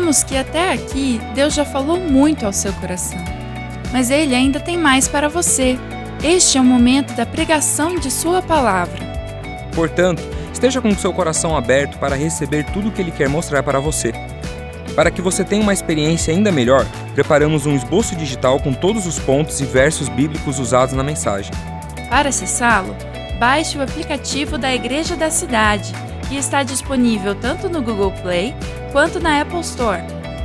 Sabemos que até aqui Deus já falou muito ao seu coração, mas Ele ainda tem mais para você. Este é o momento da pregação de sua palavra. Portanto, esteja com o seu coração aberto para receber tudo o que Ele quer mostrar para você. Para que você tenha uma experiência ainda melhor, preparamos um esboço digital com todos os pontos e versos bíblicos usados na mensagem. Para acessá-lo, baixe o aplicativo da Igreja da Cidade, que está disponível tanto no Google Play quanto na Apple Store.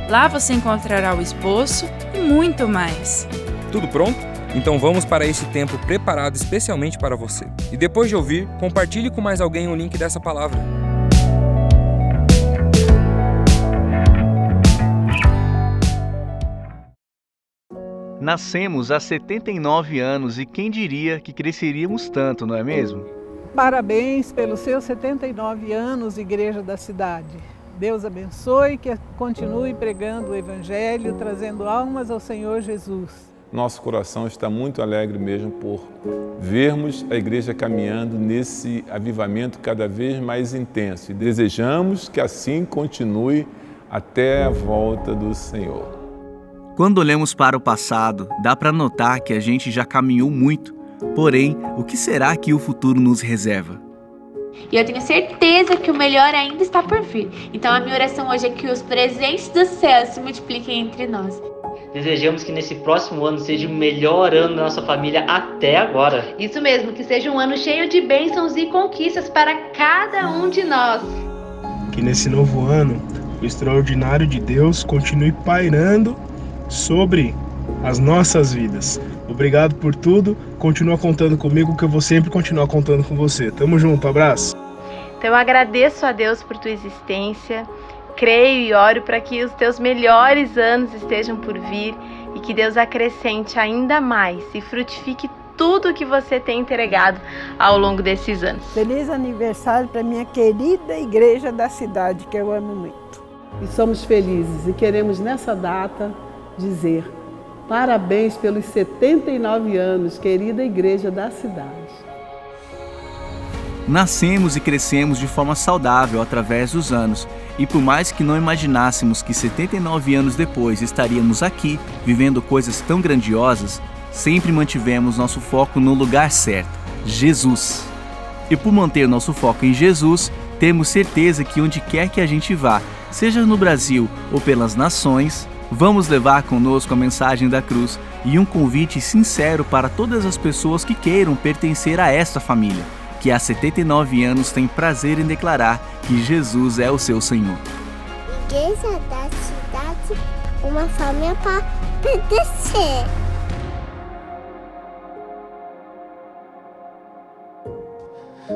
Lá você encontrará o esboço e muito mais. Tudo pronto? Então vamos para esse tempo preparado especialmente para você. E depois de ouvir, compartilhe com mais alguém o link dessa palavra. Nascemos há 79 anos e quem diria que cresceríamos tanto, não é mesmo? Parabéns pelos seus 79 anos, Igreja da Cidade. Deus abençoe, que continue pregando o Evangelho, trazendo almas ao Senhor Jesus. Nosso coração está muito alegre mesmo por vermos a igreja caminhando nesse avivamento cada vez mais intenso. E desejamos que assim continue até a volta do Senhor. Quando olhamos para o passado, dá para notar que a gente já caminhou muito. Porém, o que será que o futuro nos reserva? E eu tenho certeza que o melhor ainda está por vir. Então a minha oração hoje é que os presentes do céu se multipliquem entre nós. Desejamos que nesse próximo ano seja o melhor ano da nossa família até agora. Isso mesmo, que seja um ano cheio de bênçãos e conquistas para cada um de nós. Que nesse novo ano, o extraordinário de Deus continue pairando sobre as nossas vidas. Obrigado por tudo, continua contando comigo que eu vou sempre continuar contando com você. Tamo junto, abraço. Então eu agradeço a Deus por tua existência, creio e oro para que os teus melhores anos estejam por vir e que Deus acrescente ainda mais e frutifique tudo que você tem entregado ao longo desses anos. Feliz aniversário para minha querida Igreja da Cidade, que eu amo muito. E somos felizes e queremos nessa data dizer parabéns pelos 79 anos, querida Igreja da Cidade. Nascemos e crescemos de forma saudável através dos anos, e por mais que não imaginássemos que 79 anos depois estaríamos aqui, vivendo coisas tão grandiosas, sempre mantivemos nosso foco no lugar certo, Jesus. E por manter nosso foco em Jesus, temos certeza que onde quer que a gente vá, seja no Brasil ou pelas nações, vamos levar conosco a mensagem da cruz e um convite sincero para todas as pessoas que queiram pertencer a esta família, que há 79 anos tem prazer em declarar que Jesus é o seu Senhor. Igreja da Cidade, uma família para pertencer.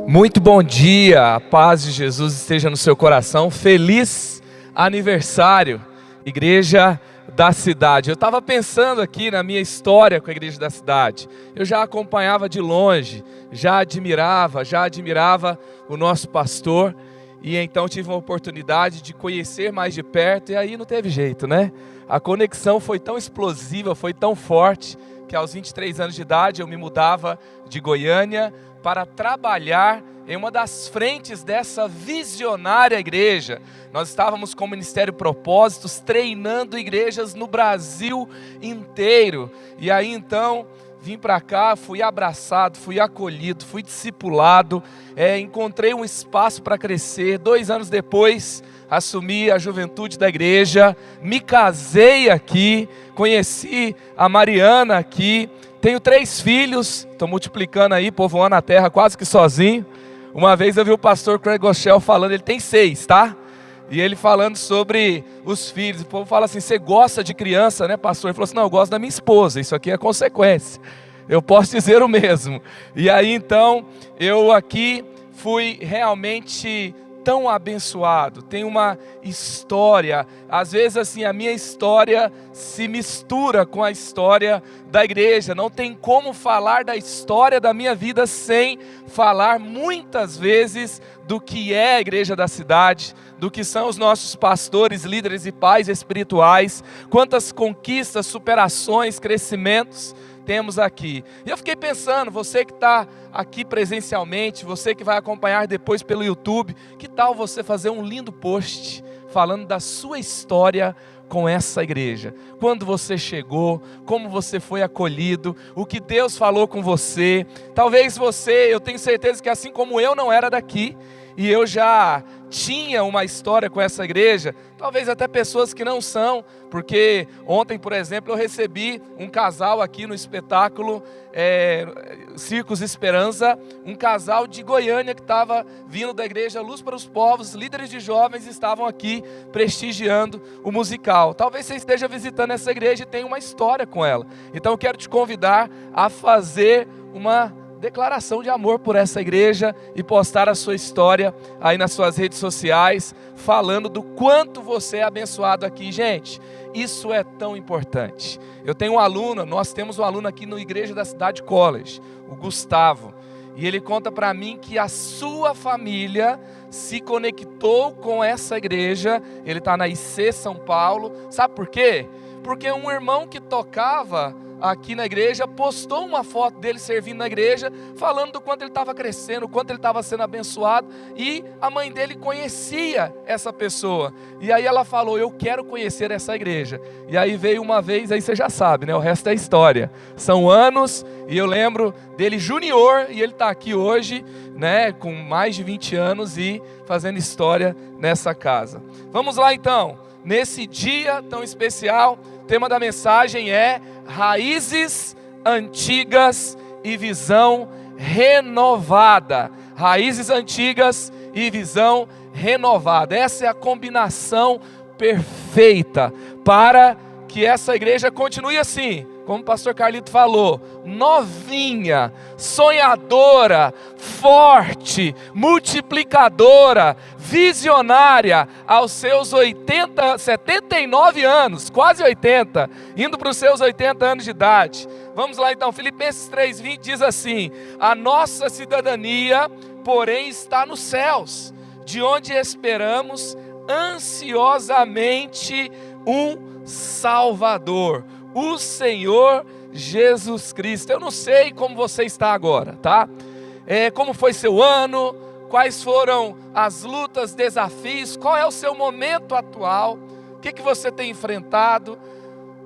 Muito bom dia, a paz de Jesus esteja no seu coração. Feliz aniversário, Igreja da Cidade. Eu estava pensando aqui na minha história com a Igreja da Cidade. Eu já acompanhava de longe, já admirava o nosso pastor, e então tive uma oportunidade de conhecer mais de perto, e aí não teve jeito, né? A conexão foi tão explosiva, foi tão forte, que aos 23 anos de idade eu me mudava de Goiânia para trabalhar em uma das frentes dessa visionária igreja. Nós estávamos com o Ministério Propósitos treinando igrejas no Brasil inteiro. E aí então vim para cá, fui abraçado, fui acolhido, fui discipulado, encontrei um espaço para crescer. 2 anos depois assumi a juventude da igreja, me casei aqui, conheci a Mariana aqui, tenho 3 filhos, estou multiplicando aí, povoando a terra quase que sozinho. Uma vez eu vi o pastor Craig Goschel falando, ele tem 6, tá? E ele falando sobre os filhos. O povo fala assim, você gosta de criança, né, pastor? Ele falou assim, não, eu gosto da minha esposa, isso aqui é consequência. Eu posso dizer o mesmo. E aí então, eu aqui fui realmente tão abençoado, tem uma história, às vezes assim, a minha história se mistura com a história da igreja, não tem como falar da história da minha vida sem falar muitas vezes do que é a Igreja da Cidade, do que são os nossos pastores, líderes e pais espirituais, quantas conquistas, superações, crescimentos temos aqui. E eu fiquei pensando, você que está aqui presencialmente, você que vai acompanhar depois pelo YouTube, que tal você fazer um lindo post falando da sua história com essa igreja. Quando você chegou, como você foi acolhido, o que Deus falou com você. Talvez você, eu tenho certeza que assim como eu não era daqui, e eu já tinha uma história com essa igreja, talvez até pessoas que não são, porque ontem, por exemplo, eu recebi um casal aqui no espetáculo Circos Esperança, um casal de Goiânia que estava vindo da igreja Luz para os Povos, líderes de jovens estavam aqui prestigiando o musical. Talvez você esteja visitando essa igreja e tenha uma história com ela. Então eu quero te convidar a fazer uma declaração de amor por essa igreja e postar a sua história aí nas suas redes sociais, falando do quanto você é abençoado aqui. Gente, isso é tão importante. Eu tenho um aluno, nós temos um aluno aqui no Igreja da Cidade College, o Gustavo, e ele conta para mim que a sua família se conectou com essa igreja. Ele está na IC São Paulo. Sabe por quê? Porque um irmão que tocava aqui na igreja postou uma foto dele servindo na igreja, falando do quanto ele estava crescendo, o quanto ele estava sendo abençoado, e a mãe dele conhecia essa pessoa, e aí ela falou: eu quero conhecer essa igreja. E aí veio uma vez, aí você já sabe, né? O resto é história, são anos, e eu lembro dele junior, e ele está aqui hoje, né, com mais de 20 anos e fazendo história nessa casa. Vamos lá então, nesse dia tão especial. O tema da mensagem é Raízes Antigas e Visão Renovada. Raízes Antigas e Visão Renovada. Essa é a combinação perfeita para que essa igreja continue assim, como o pastor Carlito falou, novinha, sonhadora, forte, multiplicadora, visionária, aos seus 79 anos, quase 80, indo para os seus 80 anos de idade. Vamos lá então, Filipenses 3:20 diz assim: a nossa cidadania, porém, está nos céus, de onde esperamos ansiosamente um Salvador, o Senhor Jesus Cristo. Eu não sei como você está agora, tá? Como foi seu ano, quais foram as lutas, desafios, qual é o seu momento atual, o que você tem enfrentado.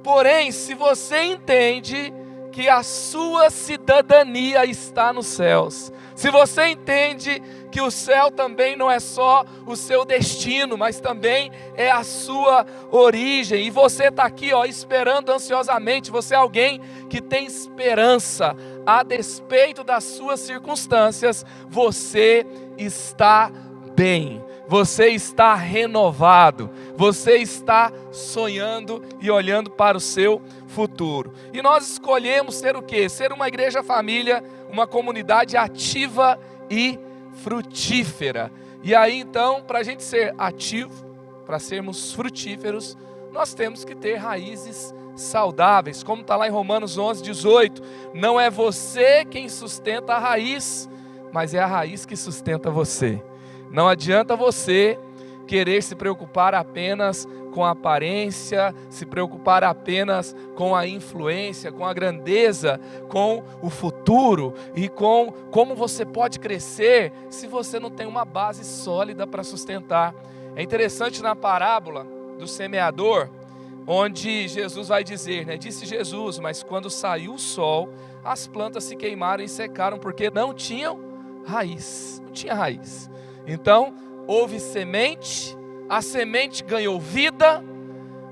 Porém, se você entende que a sua cidadania está nos céus, se você entende que o céu também não é só o seu destino, mas também é a sua origem, e você está aqui esperando ansiosamente, você é alguém que tem esperança, a despeito das suas circunstâncias, você está bem, você está renovado, você está sonhando e olhando para o seu futuro. E nós escolhemos ser o quê? Ser uma igreja família, uma comunidade ativa e frutífera. E aí então, para a gente ser ativo, para sermos frutíferos, nós temos que ter raízes saudáveis, como está lá em Romanos 11:18, não é você quem sustenta a raiz, mas é a raiz que sustenta você. Não adianta você querer se preocupar apenas com a aparência, se preocupar apenas com a influência, com a grandeza, com o futuro e com como você pode crescer se você não tem uma base sólida para sustentar. É interessante na parábola do semeador, onde Jesus vai dizer, né? Disse Jesus, mas quando saiu o sol, as plantas se queimaram e secaram, porque não tinham raiz, não tinha raiz. Então, houve semente, a semente ganhou vida,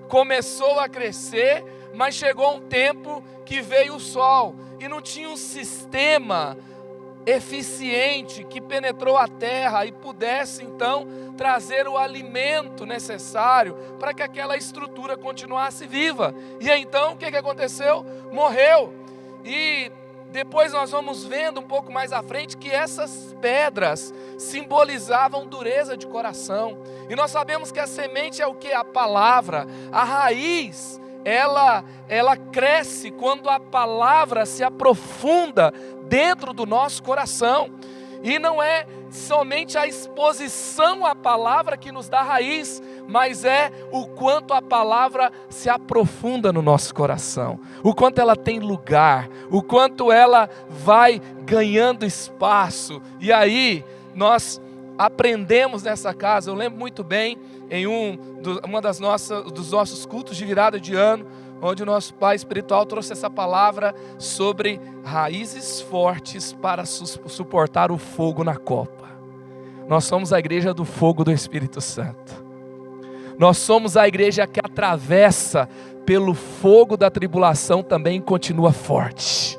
começou a crescer, mas chegou um tempo que veio o sol, e não tinha um sistema eficiente que penetrou a terra e pudesse então trazer o alimento necessário para que aquela estrutura continuasse viva. E então o que aconteceu? Morreu. E depois nós vamos vendo um pouco mais à frente que essas pedras simbolizavam dureza de coração. E nós sabemos que a semente é o que? A palavra. A raiz, ela cresce quando a palavra se aprofunda dentro do nosso coração. E não é somente a exposição à palavra que nos dá raiz, mas é o quanto a palavra se aprofunda no nosso coração, o quanto ela tem lugar, o quanto ela vai ganhando espaço. E aí nós aprendemos nessa casa. Eu lembro muito bem em dos nossos cultos de virada de ano, onde o nosso pai espiritual trouxe essa palavra sobre raízes fortes para suportar o fogo na copa. Nós somos a igreja do fogo do Espírito Santo. Nós somos a igreja que atravessa pelo fogo da tribulação também continua forte.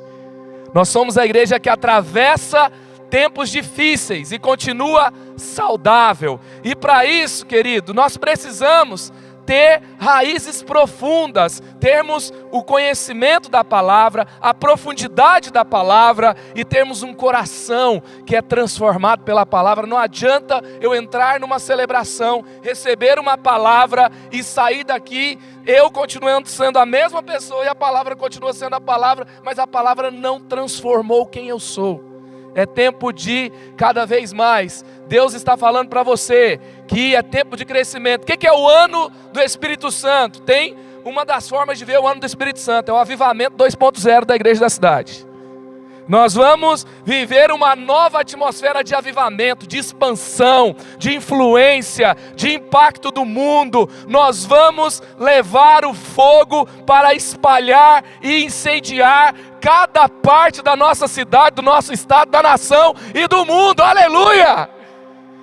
Nós somos a igreja que atravessa tempos difíceis e continua saudável. E para isso, querido, nós precisamos ter raízes profundas, termos o conhecimento da palavra, a profundidade da palavra e termos um coração que é transformado pela palavra. Não adianta eu entrar numa celebração, receber uma palavra e sair daqui, eu continuando sendo a mesma pessoa e a palavra continua sendo a palavra, mas a palavra não transformou quem eu sou. É tempo de, cada vez mais, Deus está falando para você que é tempo de crescimento. O que é o ano do Espírito Santo? Tem uma das formas de ver o ano do Espírito Santo, é o avivamento 2.0 da igreja da cidade. Nós vamos viver uma nova atmosfera de avivamento, de expansão, de influência, de impacto do mundo. Nós vamos levar o fogo para espalhar e incendiar cada parte da nossa cidade, do nosso estado, da nação e do mundo. Aleluia!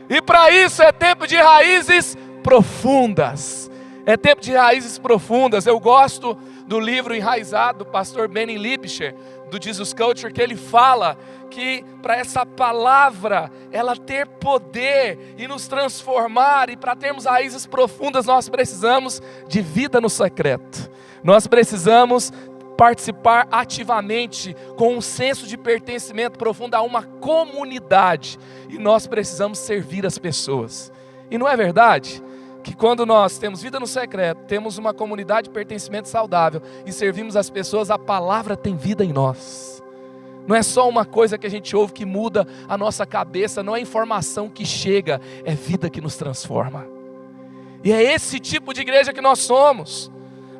E para isso é tempo de raízes profundas. É tempo de raízes profundas. Eu gosto do livro Enraizado, do pastor Benny Lipscher, do Jesus Culture, que ele fala que para essa palavra ela ter poder e nos transformar, e para termos raízes profundas, nós precisamos de vida no secreto. Nós precisamos participar ativamente com um senso de pertencimento profundo a uma comunidade, e nós precisamos servir as pessoas. E não é verdade que quando nós temos vida no secreto, temos uma comunidade de pertencimento saudável e servimos as pessoas, a palavra tem vida em nós? Não é só uma coisa que a gente ouve que muda a nossa cabeça, não é informação que chega, é vida que nos transforma. E é esse tipo de igreja que nós somos.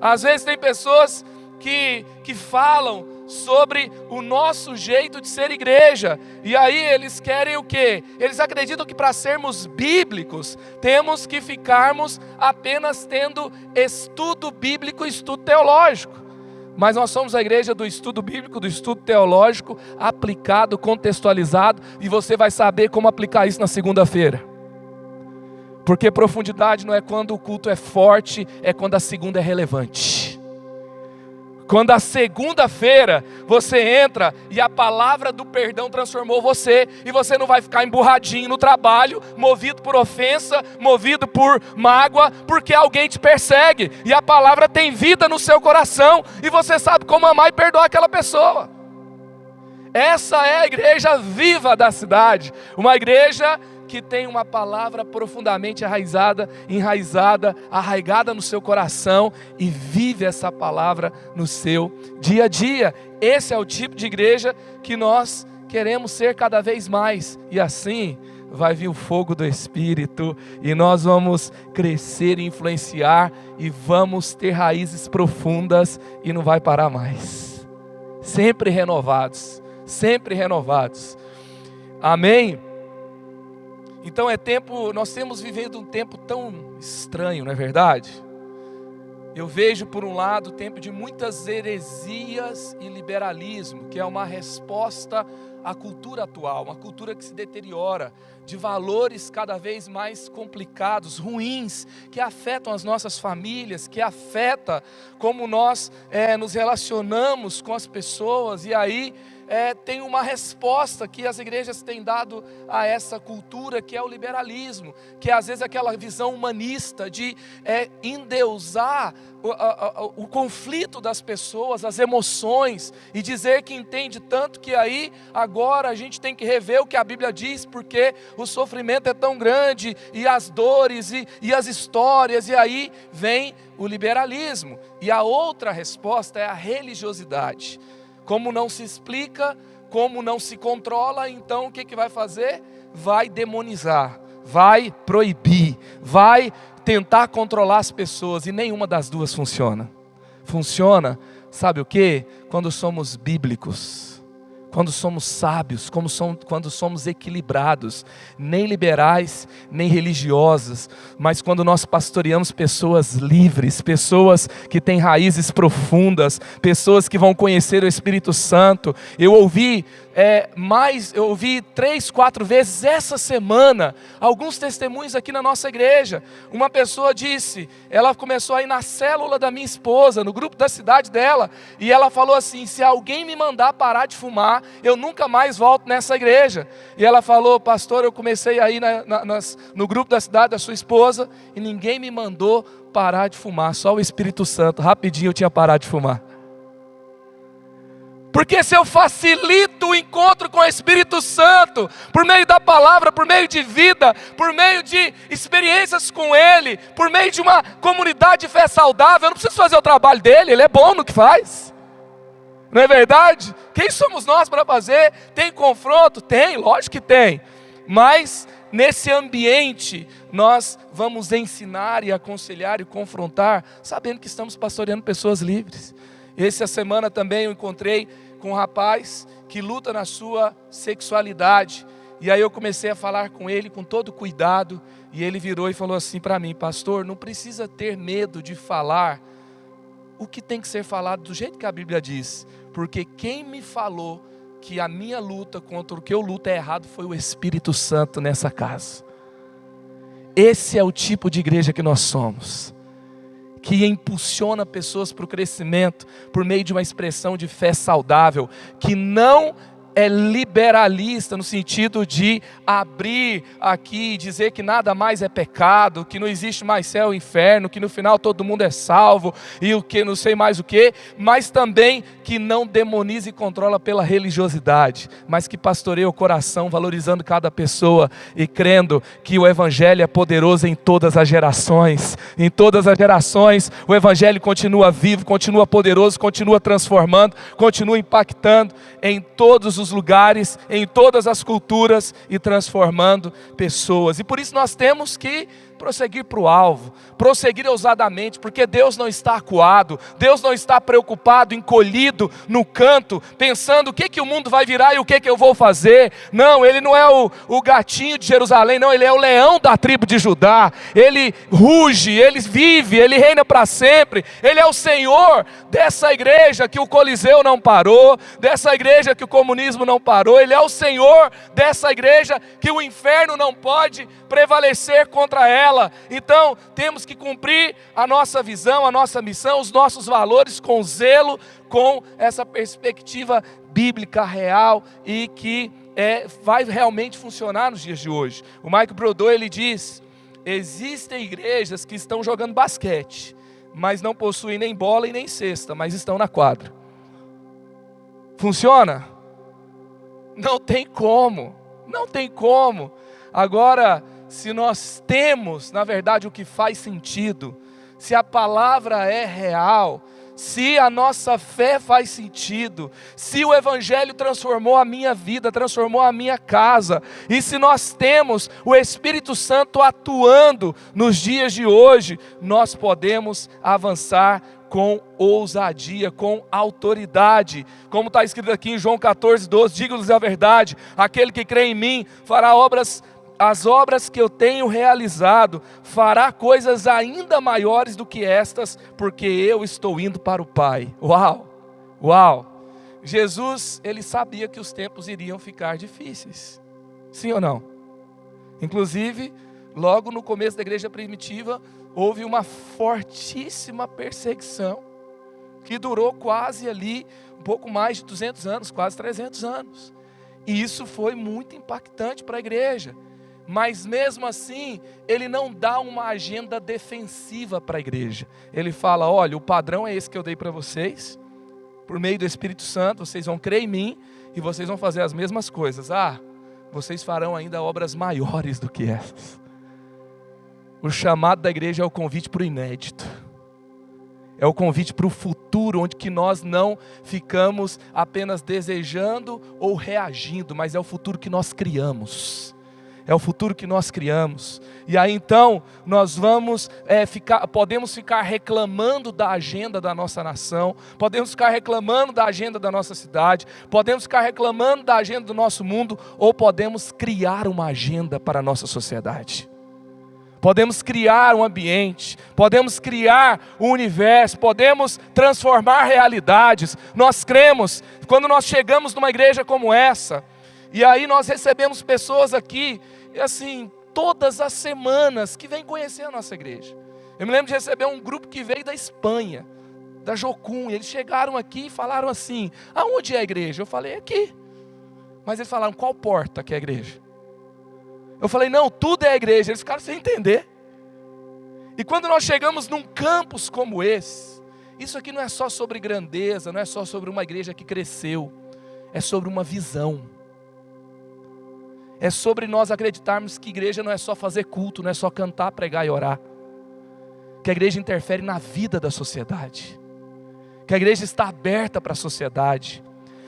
Às vezes tem pessoas que falam sobre o nosso jeito de ser igreja, e aí eles querem o quê? Eles acreditam que para sermos bíblicos, temos que ficarmos apenas tendo estudo bíblico e estudo teológico. Mas nós somos a igreja do estudo bíblico, do estudo teológico, aplicado, contextualizado, e você vai saber como aplicar isso na segunda-feira. Porque profundidade não é quando o culto é forte, é quando a segunda é relevante. Quando a segunda-feira você entra e a palavra do perdão transformou você, e você não vai ficar emburradinho no trabalho, movido por ofensa, movido por mágoa, porque alguém te persegue, e a palavra tem vida no seu coração, e você sabe como amar e perdoar aquela pessoa. Essa é a igreja viva da cidade, uma igreja que tem uma palavra profundamente enraizada, arraigada no seu coração, e vive essa palavra no seu dia a dia. Esse é o tipo de igreja que nós queremos ser cada vez mais, e assim vai vir o fogo do Espírito, e nós vamos crescer e influenciar, e vamos ter raízes profundas, e não vai parar mais. Sempre renovados, sempre renovados. Amém? Então é tempo, nós temos vivido um tempo tão estranho, não é verdade? Eu vejo por um lado o tempo de muitas heresias e liberalismo, que é uma resposta à cultura atual, uma cultura que se deteriora, de valores cada vez mais complicados, ruins, que afetam as nossas famílias, que afeta como nós nos relacionamos com as pessoas, e aí tem uma resposta que as igrejas têm dado a essa cultura, que é o liberalismo, que é às vezes aquela visão humanista de endeusar o conflito das pessoas, as emoções, e dizer que entende tanto que aí agora a gente tem que rever o que a Bíblia diz, porque o sofrimento é tão grande, e as dores e as histórias, e aí vem o liberalismo. E a outra resposta é a religiosidade. Como não se explica, como não se controla, então o que vai fazer? Vai demonizar, vai proibir, vai tentar controlar as pessoas, e nenhuma das duas funciona. Funciona, sabe o quê? Quando somos bíblicos, quando somos sábios, quando somos equilibrados, nem liberais, nem religiosos, mas quando nós pastoreamos pessoas livres, pessoas que têm raízes profundas, pessoas que vão conhecer o Espírito Santo. Eu ouvi 3, 4 vezes essa semana, alguns testemunhos aqui na nossa igreja. Uma pessoa disse, ela começou a ir na célula da minha esposa, no grupo da cidade dela, e ela falou assim: se alguém me mandar parar de fumar, eu nunca mais volto nessa igreja. E ela falou: pastor, eu comecei a ir no grupo da cidade da sua esposa, e ninguém me mandou parar de fumar, só o Espírito Santo. Rapidinho eu tinha parado de fumar. Porque se eu facilito o encontro com o Espírito Santo, por meio da palavra, por meio de vida, por meio de experiências com Ele, por meio de uma comunidade de fé saudável, eu não preciso fazer o trabalho dele, Ele é bom no que faz. Não é verdade? Quem somos nós para fazer? Tem confronto? Tem, lógico que tem. Mas nesse ambiente nós vamos ensinar e aconselhar e confrontar, sabendo que estamos pastoreando pessoas livres. Essa semana também eu encontrei com um rapaz que luta na sua sexualidade. E aí eu comecei a falar com ele com todo cuidado. E ele virou e falou assim para mim: pastor, não precisa ter medo de falar o que tem que ser falado do jeito que a Bíblia diz. Porque quem me falou que a minha luta contra o que eu luto é errado foi o Espírito Santo nessa casa. Esse é o tipo de igreja que nós somos, que impulsiona pessoas para o crescimento por meio de uma expressão de fé saudável, que não é liberalista no sentido de abrir aqui e dizer que nada mais é pecado, que não existe mais céu e inferno, que no final todo mundo é salvo e o que não sei mais o que, mas também que não demoniza e controla pela religiosidade, mas que pastoreia o coração, valorizando cada pessoa e crendo que o Evangelho é poderoso em todas as gerações. Em todas as gerações o Evangelho continua vivo, continua poderoso, continua transformando, continua impactando em todos os lugares, em todas as culturas e transformando pessoas. E por isso nós temos que prosseguir para o alvo, prosseguir ousadamente, porque Deus não está acuado, Deus não está preocupado, encolhido no canto, pensando o que o mundo vai virar e o que eu vou fazer. Não, Ele não é o gatinho de Jerusalém, não, Ele é o leão da tribo de Judá. Ele ruge, Ele vive, Ele reina para sempre. Ele é o Senhor dessa igreja que o Coliseu não parou, dessa igreja que o comunismo não parou. Ele é o Senhor dessa igreja que o inferno não pode prevalecer contra ela. Então temos que cumprir a nossa visão, a nossa missão, os nossos valores com zelo, com essa perspectiva bíblica real e que vai realmente funcionar nos dias de hoje. O Mike Brodeur, ele diz: existem igrejas que estão jogando basquete, mas não possuem nem bola e nem cesta, mas estão na quadra. Funciona? Não tem como, não tem como. Agora, se nós temos, na verdade, o que faz sentido, se a palavra é real, se a nossa fé faz sentido, se o Evangelho transformou a minha vida, transformou a minha casa, e se nós temos o Espírito Santo atuando nos dias de hoje, nós podemos avançar com ousadia, com autoridade, como está escrito aqui em João 14:12, digo-lhes a verdade, aquele que crê em mim fará as obras que eu tenho realizado, fará coisas ainda maiores do que estas, porque eu estou indo para o Pai. Uau, uau, Jesus, ele sabia que os tempos iriam ficar difíceis, sim ou não? Inclusive, logo no começo da igreja primitiva, houve uma fortíssima perseguição, que durou quase ali, um pouco mais de 200 anos, quase 300 anos, e isso foi muito impactante para a igreja. Mas mesmo assim, ele não dá uma agenda defensiva para a igreja. Ele fala: olha, o padrão é esse que eu dei para vocês, por meio do Espírito Santo, vocês vão crer em mim, e vocês vão fazer as mesmas coisas. Vocês farão ainda obras maiores do que essas. O chamado da igreja é o convite para o inédito. É o convite para o futuro, onde que nós não ficamos apenas desejando ou reagindo, mas é o futuro que nós criamos. é o futuro que nós criamos. E aí então nós podemos ficar reclamando da agenda da nossa nação, podemos ficar reclamando da agenda da nossa cidade, podemos ficar reclamando da agenda do nosso mundo, ou podemos criar uma agenda para a nossa sociedade. Podemos criar um ambiente, podemos criar um universo, podemos transformar realidades. Nós cremos, quando nós chegamos numa igreja como essa, e aí nós recebemos pessoas aqui, e assim, todas as semanas, que vêm conhecer a nossa igreja. Eu me lembro de receber um grupo que veio da Espanha, da Jocum, e eles chegaram aqui e falaram assim: aonde é a igreja? Eu falei: aqui. Mas eles falaram: qual porta que é a igreja? Eu falei: não, tudo é a igreja. Eles ficaram sem entender. E quando nós chegamos num campus como esse, isso aqui não é só sobre grandeza, não é só sobre uma igreja que cresceu, é sobre uma visão. É sobre nós acreditarmos que igreja não é só fazer culto, não é só cantar, pregar e orar. Que a igreja interfere na vida da sociedade. Que a igreja está aberta para a sociedade.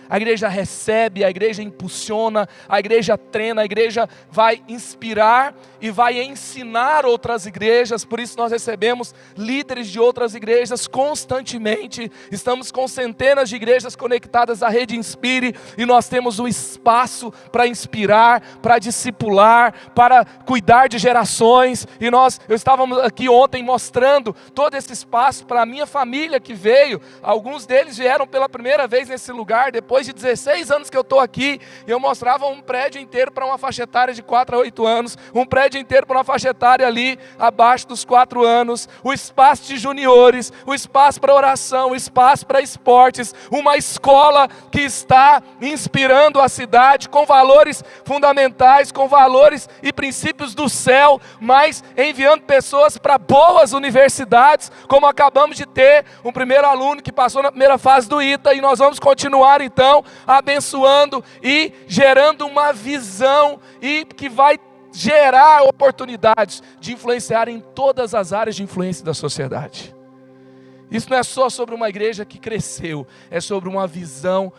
A igreja recebe, a igreja impulsiona, a igreja treina, a igreja vai inspirar e vai ensinar outras igrejas. Por isso nós recebemos líderes de outras igrejas constantemente. Estamos com centenas de igrejas conectadas à Rede Inspire, e nós temos o espaço para inspirar, para discipular, para cuidar de gerações. E eu estávamos aqui ontem mostrando todo esse espaço para a minha família que veio. Alguns deles vieram pela primeira vez nesse lugar, depois de 16 anos que eu estou aqui. Eu mostrava um prédio inteiro para uma faixa etária de 4 a 8 anos, um prédio inteiro para uma faixa etária ali abaixo dos 4 anos, o espaço de juniores, o espaço para oração, o espaço para esportes, uma escola que está inspirando a cidade com valores fundamentais, com valores e princípios do céu, mas enviando pessoas para boas universidades, como acabamos de ter um primeiro aluno que passou na primeira fase do ITA, e nós vamos continuar então abençoando e gerando uma visão, e que vai gerar oportunidades de influenciar em todas as áreas de influência da sociedade. Isso não é só sobre uma igreja que cresceu, é sobre uma visão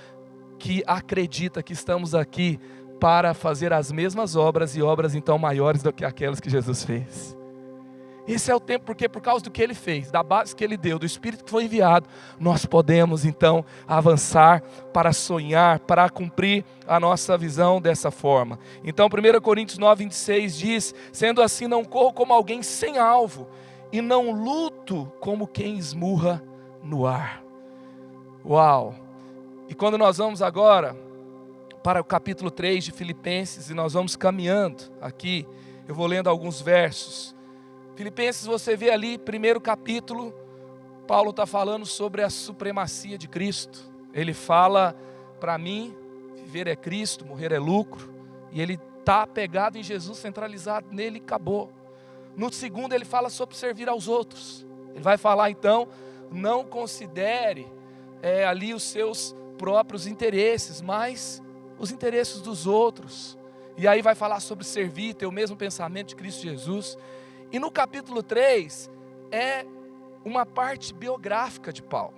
que acredita que estamos aqui para fazer as mesmas obras, e obras então maiores do que aquelas que Jesus fez. Esse é o tempo, porque por causa do que Ele fez, da base que Ele deu, do Espírito que foi enviado, nós podemos então avançar para sonhar, para cumprir a nossa visão dessa forma. Então 1 Coríntios 9:26 diz: sendo assim não corro como alguém sem alvo, e não luto como quem esmurra no ar. Uau! E quando nós vamos agora para o capítulo 3 de Filipenses, e nós vamos caminhando aqui, eu vou lendo alguns versos. Filipenses, você vê ali, primeiro capítulo, Paulo está falando sobre a supremacia de Cristo. Ele fala: para mim, viver é Cristo, morrer é lucro. E ele está apegado em Jesus, centralizado nele, e acabou. No segundo ele fala sobre servir aos outros. Ele vai falar então: não considere ali os seus próprios interesses, mas os interesses dos outros. E aí vai falar sobre servir, ter o mesmo pensamento de Cristo Jesus. E no capítulo 3 é uma parte biográfica de Paulo.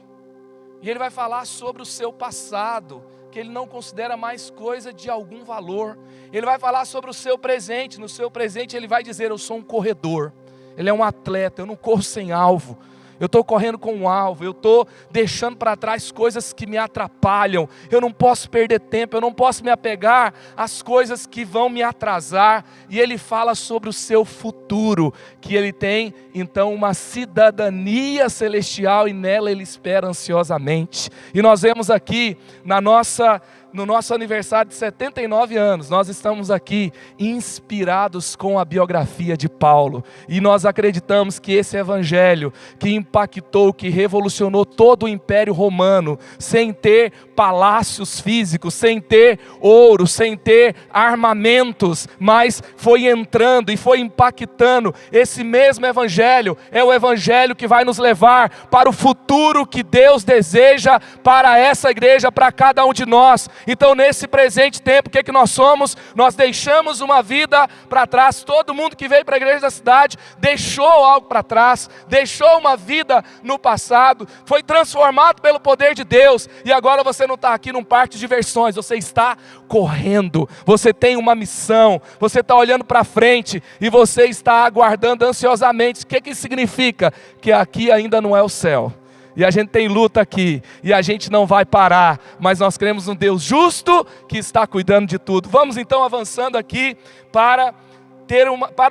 E ele vai falar sobre o seu passado, que ele não considera mais coisa de algum valor. Ele vai falar sobre o seu presente. No seu presente ele vai dizer: eu sou um corredor. Ele é um atleta, eu não corro sem alvo. Eu estou correndo com um alvo, eu estou deixando para trás coisas que me atrapalham. Eu não posso perder tempo, eu não posso me apegar às coisas que vão me atrasar. E ele fala sobre o seu futuro, que ele tem então uma cidadania celestial, e nela ele espera ansiosamente. E nós vemos aqui no nosso aniversário de 79 anos, nós estamos aqui inspirados com a biografia de Paulo, e nós acreditamos que esse evangelho que impactou, que revolucionou todo o Império Romano, sem ter palácios físicos, sem ter ouro, sem ter armamentos, mas foi entrando e foi impactando. Esse mesmo evangelho é o evangelho que vai nos levar para o futuro que Deus deseja para essa igreja, para cada um de nós. Então nesse presente tempo, o que nós somos? Nós deixamos uma vida para trás. Todo mundo que veio para a igreja da cidade deixou algo para trás, deixou uma vida no passado, foi transformado pelo poder de Deus, e agora você não está aqui num parque de diversões, você está correndo, você tem uma missão, você está olhando para frente e você está aguardando ansiosamente. O que isso significa? Que aqui ainda não é o céu. E a gente tem luta aqui, e a gente não vai parar, mas nós cremos num Deus justo que está cuidando de tudo. Vamos então avançando aqui para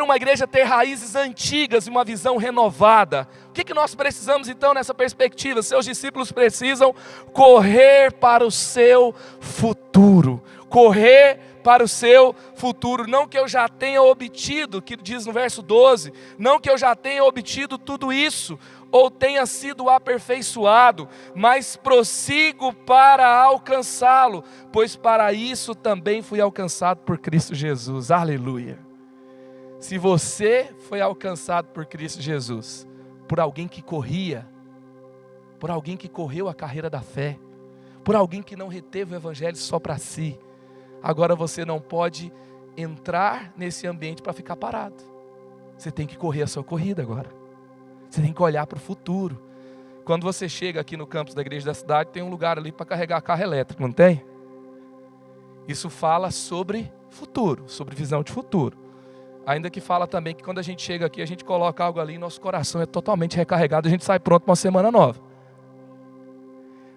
uma igreja ter raízes antigas e uma visão renovada. O que nós precisamos então nessa perspectiva? Seus discípulos precisam correr para o seu futuro. Correr para o seu futuro. Não que eu já tenha obtido, que diz no verso 12, não que eu já tenha obtido tudo isso, ou tenha sido aperfeiçoado, mas prossigo para alcançá-lo, pois para isso também fui alcançado por Cristo Jesus. Aleluia. Se você foi alcançado por Cristo Jesus, por alguém que corria, por alguém que correu a carreira da fé, por alguém que não reteve o evangelho só para si, agora você não pode entrar nesse ambiente para ficar parado. Você tem que correr a sua corrida agora. Você tem que olhar para o futuro. Quando você chega aqui no campus da igreja da cidade, tem um lugar ali para carregar carro elétrico, não tem? Isso fala sobre futuro, sobre visão de futuro. Ainda que fala também que quando a gente chega aqui, a gente coloca algo ali e nosso coração é totalmente recarregado, a gente sai pronto para uma semana nova.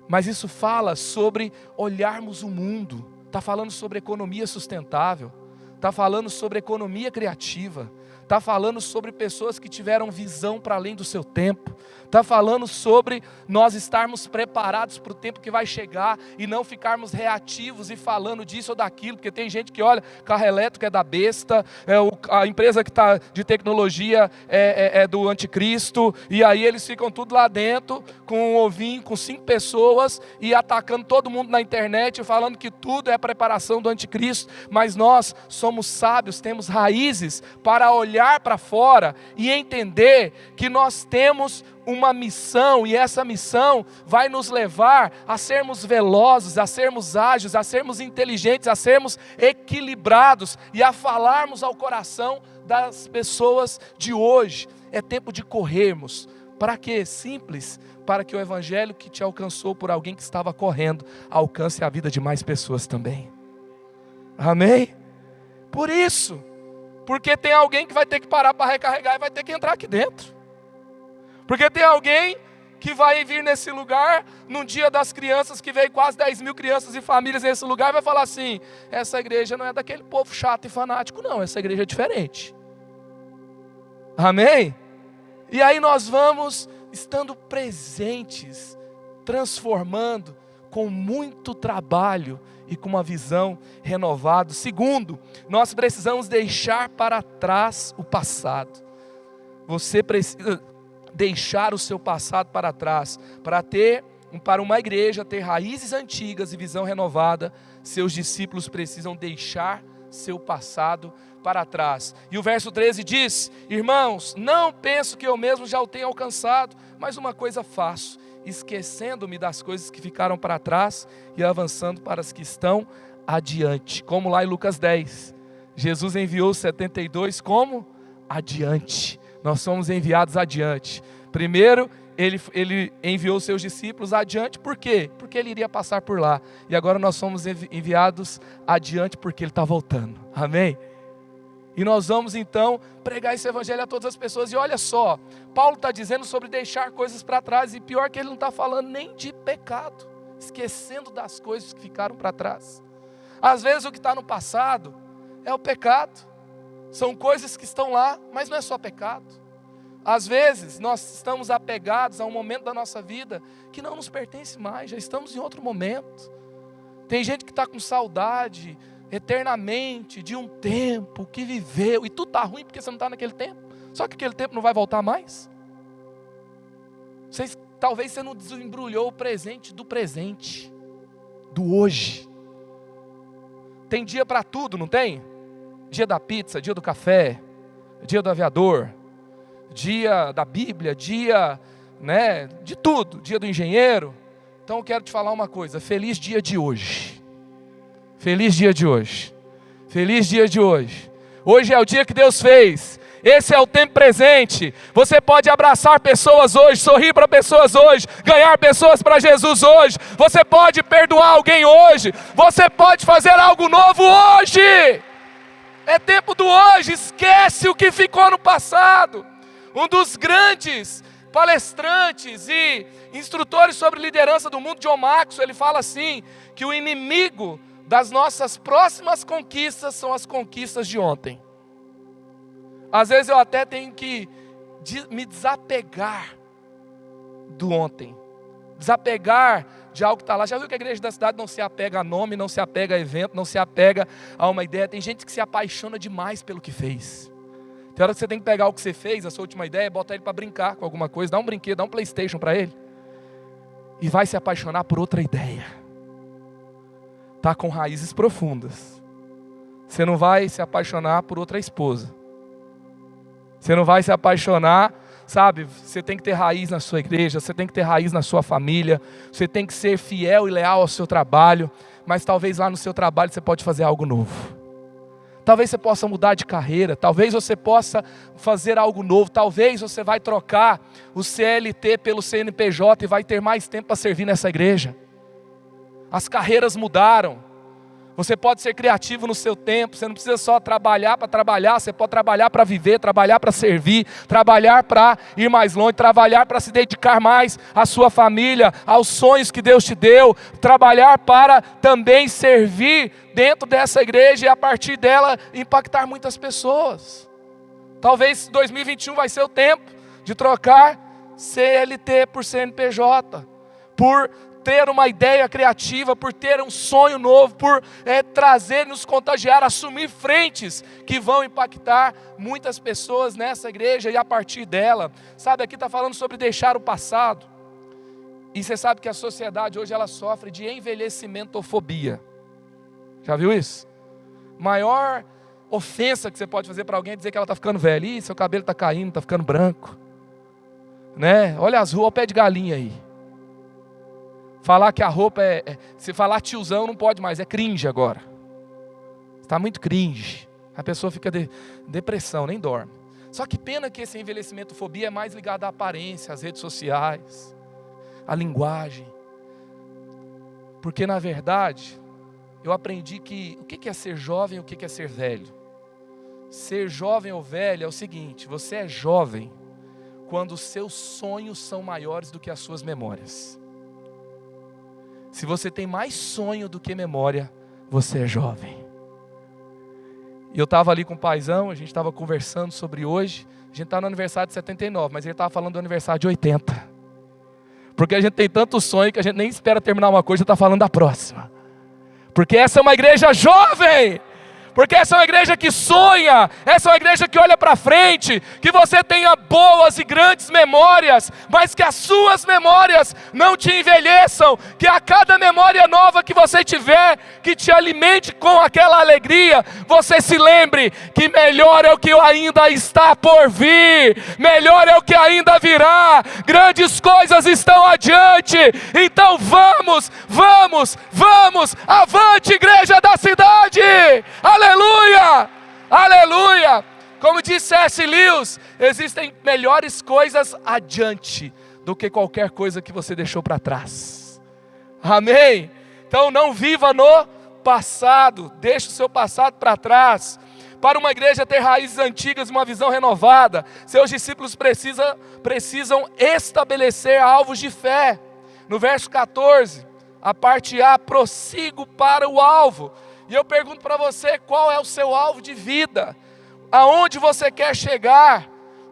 Mas isso fala sobre olharmos o mundo. Está falando sobre economia sustentável. Está falando sobre economia criativa. Está falando sobre pessoas que tiveram visão para além do seu tempo. Está falando sobre nós estarmos preparados para o tempo que vai chegar e não ficarmos reativos e falando disso ou daquilo, porque tem gente que olha, carro elétrico é da besta, a empresa que está de tecnologia é do anticristo, e aí eles ficam tudo lá dentro, com um ovinho, com 5 pessoas, e atacando todo mundo na internet, falando que tudo é preparação do anticristo, mas nós somos sábios, temos raízes para olhar para fora e entender que nós temos uma missão, e essa missão vai nos levar a sermos velozes, a sermos ágeis, a sermos inteligentes, a sermos equilibrados e a falarmos ao coração das pessoas de hoje. É tempo de corrermos. Para quê? Simples, para que o evangelho que te alcançou por alguém que estava correndo alcance a vida de mais pessoas também. Amém? Por isso, porque tem alguém que vai ter que parar para recarregar e vai ter que entrar aqui dentro. Porque tem alguém que vai vir nesse lugar, num dia das crianças, que veio quase 10 mil crianças e famílias nesse lugar, e vai falar assim, essa igreja não é daquele povo chato e fanático não, essa igreja é diferente. Amém? E aí nós vamos estando presentes, transformando, com muito trabalho e com uma visão renovada. Segundo, nós precisamos deixar para trás o passado. Você precisa deixar o seu passado para trás, para uma igreja ter raízes antigas e visão renovada. Seus discípulos precisam deixar seu passado para trás. E o verso 13 diz: irmãos, não penso que eu mesmo já o tenha alcançado, mas uma coisa faço, esquecendo-me das coisas que ficaram para trás e avançando para as que estão adiante. Como lá em Lucas 10, Jesus enviou os 72 como adiante. Nós somos enviados adiante. Primeiro, ele enviou seus discípulos adiante, por quê? Porque ele iria passar por lá. E agora nós somos enviados adiante porque ele está voltando. Amém? E nós vamos então pregar esse evangelho a todas as pessoas. E olha só, Paulo está dizendo sobre deixar coisas para trás. E pior que ele não está falando nem de pecado, esquecendo das coisas que ficaram para trás. Às vezes o que está no passado é o pecado. São coisas que estão lá, mas não é só pecado. Às vezes nós estamos apegados a um momento da nossa vida que não nos pertence mais, já estamos em outro momento. Tem gente que está com saudade eternamente de um tempo que viveu, e tudo está ruim porque você não está naquele tempo. Só que aquele tempo não vai voltar mais. Talvez você não desembrulhou o presente do presente, do hoje. Tem dia para tudo, não tem? Dia da pizza, dia do café, dia do aviador, dia da Bíblia, dia, de tudo, dia do engenheiro. Então eu quero te falar uma coisa, feliz dia de hoje. Feliz dia de hoje. Feliz dia de hoje. Hoje é o dia que Deus fez, Esse é o tempo presente. Você pode abraçar pessoas hoje, sorrir para pessoas hoje, ganhar pessoas para Jesus hoje. Você pode perdoar alguém hoje. Você pode fazer algo novo hoje. É tempo do hoje. Esquece o que ficou no passado. Um dos grandes palestrantes e instrutores sobre liderança do mundo, John Maxwell, ele fala assim, que o inimigo das nossas próximas conquistas são as conquistas de ontem. Às vezes eu até tenho que me desapegar do ontem. Desapegar de algo que está lá. Já viu que a igreja da cidade não se apega a nome, não se apega a evento, não se apega a uma ideia. Tem gente que se apaixona demais pelo que fez. Tem hora que você tem que pegar o que você fez, a sua última ideia, e botar ele para brincar com alguma coisa. Dá um brinquedo, dá um PlayStation para ele. E vai se apaixonar por outra ideia. Está com raízes profundas. Você não vai se apaixonar por outra esposa. Você não vai se apaixonar, sabe? Você tem que ter raiz na sua igreja, você tem que ter raiz na sua família, você tem que ser fiel e leal ao seu trabalho, mas talvez lá no seu trabalho você pode fazer algo novo. Talvez você possa mudar de carreira, talvez você possa fazer algo novo, talvez você vai trocar o CLT pelo CNPJ e vai ter mais tempo para servir nessa igreja. As carreiras mudaram. Você pode ser criativo no seu tempo, você não precisa só trabalhar para trabalhar, você pode trabalhar para viver, trabalhar para servir, trabalhar para ir mais longe, trabalhar para se dedicar mais à sua família, aos sonhos que Deus te deu, trabalhar para também servir dentro dessa igreja e a partir dela impactar muitas pessoas. Talvez 2021 vai ser o tempo de trocar CLT por CNPJ, por ter uma ideia criativa, por ter um sonho novo, por trazer, nos contagiar, assumir frentes que vão impactar muitas pessoas nessa igreja e a partir dela. Sabe, aqui está falando sobre deixar o passado. E você sabe que a sociedade hoje ela sofre de envelhecimentofobia. Já viu isso? Maior ofensa que você pode fazer para alguém é dizer que ela está ficando velha. Ih, seu cabelo está caindo, está ficando branco. Né? Olha as ruas, olha o pé de galinha aí. Falar que a roupa se falar tiozão não pode mais, é cringe agora. Está muito cringe. A pessoa fica depressão, nem dorme. Só que pena que esse envelhecimentofobia é mais ligado à aparência, às redes sociais, à linguagem. Porque na verdade, eu aprendi que o que é ser jovem e o que é ser velho. Ser jovem ou velho é o seguinte: você é jovem quando os seus sonhos são maiores do que as suas memórias. Se você tem mais sonho do que memória, você é jovem. E eu estava ali com o paizão, a gente estava conversando sobre hoje. A gente está no aniversário de 79, mas ele estava falando do aniversário de 80. Porque a gente tem tanto sonho que a gente nem espera terminar uma coisa e está falando da próxima. Porque essa é uma igreja jovem. Porque essa é uma igreja que sonha, essa é uma igreja que olha para frente, que você tenha boas e grandes memórias, mas que as suas memórias não te envelheçam, que a cada memória nova que você tiver, que te alimente com aquela alegria, você se lembre que melhor é o que ainda está por vir, melhor é o que ainda virá, grandes coisas estão adiante, então vamos, avante igreja da cidade, aleluia, aleluia. Como disse C.S. Lewis, existem melhores coisas adiante do que qualquer coisa que você deixou para trás. Amém? Então não viva no passado, deixe o seu passado para trás. Para uma igreja ter raízes antigas e uma visão renovada, seus discípulos precisam estabelecer alvos de fé. No verso 14, a parte A, prossigo para o alvo. E eu pergunto para você, qual é o seu alvo de vida? Aonde você quer chegar?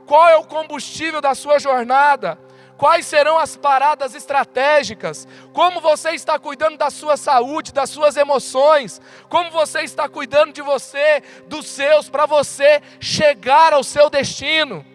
Qual é o combustível da sua jornada? Quais serão as paradas estratégicas? Como você está cuidando da sua saúde, das suas emoções? Como você está cuidando de você, dos seus, para você chegar ao seu destino?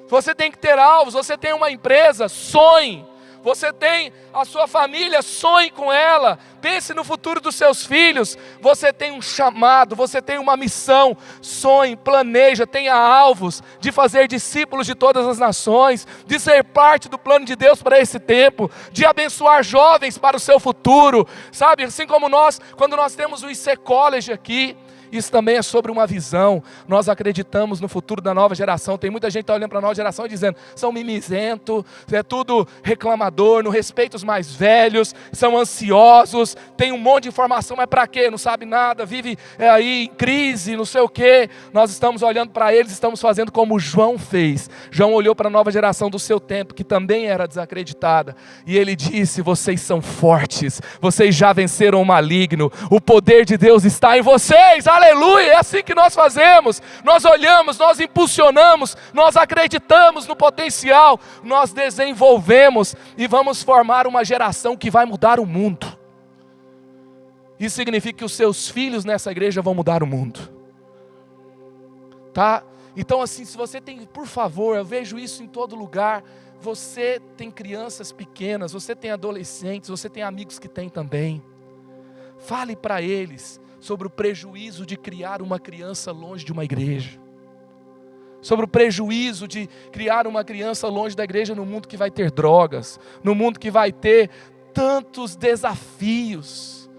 Você tem que ter alvos, você tem uma empresa, sonhe. Você tem a sua família, sonhe com ela, pense no futuro dos seus filhos, você tem um chamado, você tem uma missão, sonhe, planeja, tenha alvos de fazer discípulos de todas as nações, de ser parte do plano de Deus para esse tempo, de abençoar jovens para o seu futuro, sabe, assim como nós, quando nós temos o IC College aqui, Isso também é sobre uma visão. Nós acreditamos no futuro da nova geração. Tem muita gente que está olhando para a nova geração e dizendo, são mimizentos, é tudo reclamador, não respeita os mais velhos, são ansiosos, tem um monte de informação, mas para quê? Não sabe nada, vive aí em crise, não sei o quê. Nós estamos olhando para eles, estamos fazendo como João fez. João olhou para a nova geração do seu tempo, que também era desacreditada, e ele disse, vocês são fortes, vocês já venceram o maligno, o poder de Deus está em vocês, aleluia, é assim que nós fazemos, nós olhamos, nós impulsionamos, nós acreditamos no potencial, nós desenvolvemos e vamos formar uma geração que vai mudar o mundo. Isso significa que os seus filhos nessa igreja vão mudar o mundo, tá? Então assim, se você tem, por favor, eu vejo isso em todo lugar, você tem crianças pequenas, você tem adolescentes, você tem amigos que têm também, fale para eles sobre o prejuízo de criar uma criança longe de uma igreja, sobre o prejuízo de criar uma criança longe da igreja no mundo que vai ter drogas, no mundo que vai ter tantos desafios.